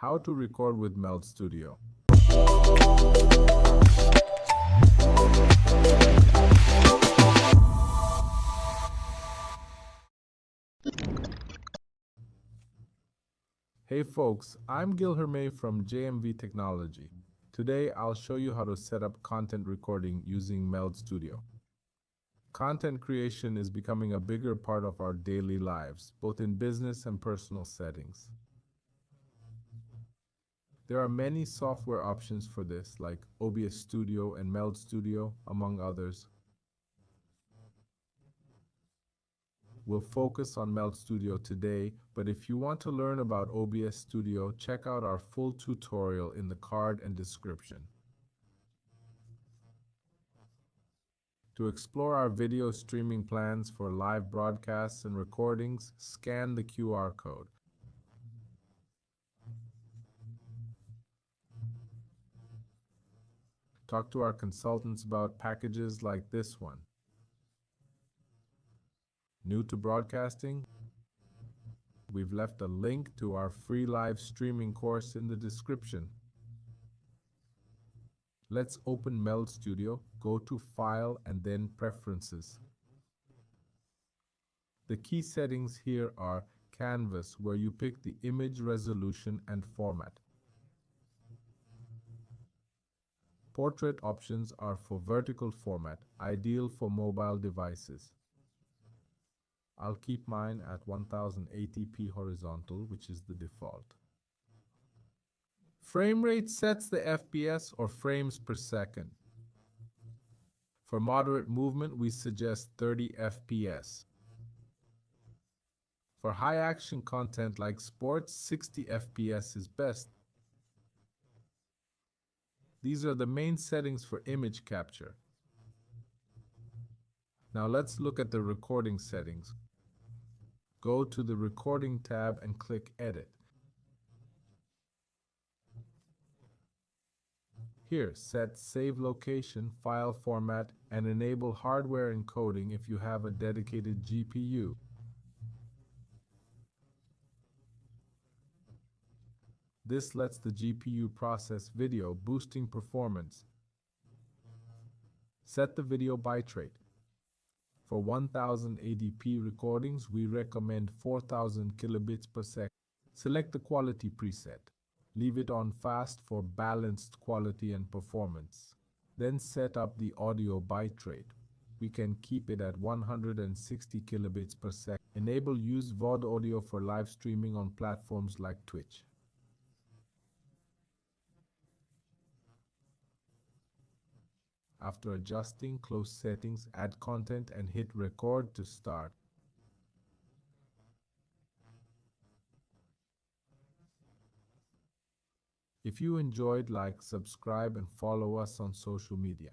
How to record with MELD Studio. Hey folks, I'm Gil Hermé from JMV Technology. Today I'll show you how to set up content recording using MELD Studio. Content creation is becoming a bigger part of our daily lives, both in business and personal settings. There are many software options for this, like OBS Studio and MELD Studio, among others. We'll focus on MELD Studio today, but if you want to learn about OBS Studio, check out our full tutorial in the card and description. To explore our video streaming plans for live broadcasts and recordings, scan the QR code. Talk to our consultants about packages like this one. New to broadcasting? We've left a link to our free live streaming course in the description. Let's open MELD Studio, go to File and then Preferences. The key settings here are Canvas, where you pick the image resolution and format. Portrait options are for vertical format, ideal for mobile devices. I'll keep mine at 1080p horizontal, which is the default. Frame rate sets the FPS or frames per second. For moderate movement, we suggest 30 FPS. For high action content like sports, 60 FPS is best. These are the main settings for image capture. Now let's look at the recording settings. Go to the Recording tab and click Edit. Here, set Save Location, File Format, and enable hardware encoding if you have a dedicated GPU. This lets the GPU process video, boosting performance. Set the video bitrate. For 1080p recordings, we recommend 4000 kilobits per second. Select the quality preset. Leave it on fast for balanced quality and performance. Then set up the audio bitrate. We can keep it at 160 kilobits per second. Enable Use VOD audio for live streaming on platforms like Twitch. After adjusting, close settings, add content, and hit record to start. If you enjoyed, like, subscribe, and follow us on social media.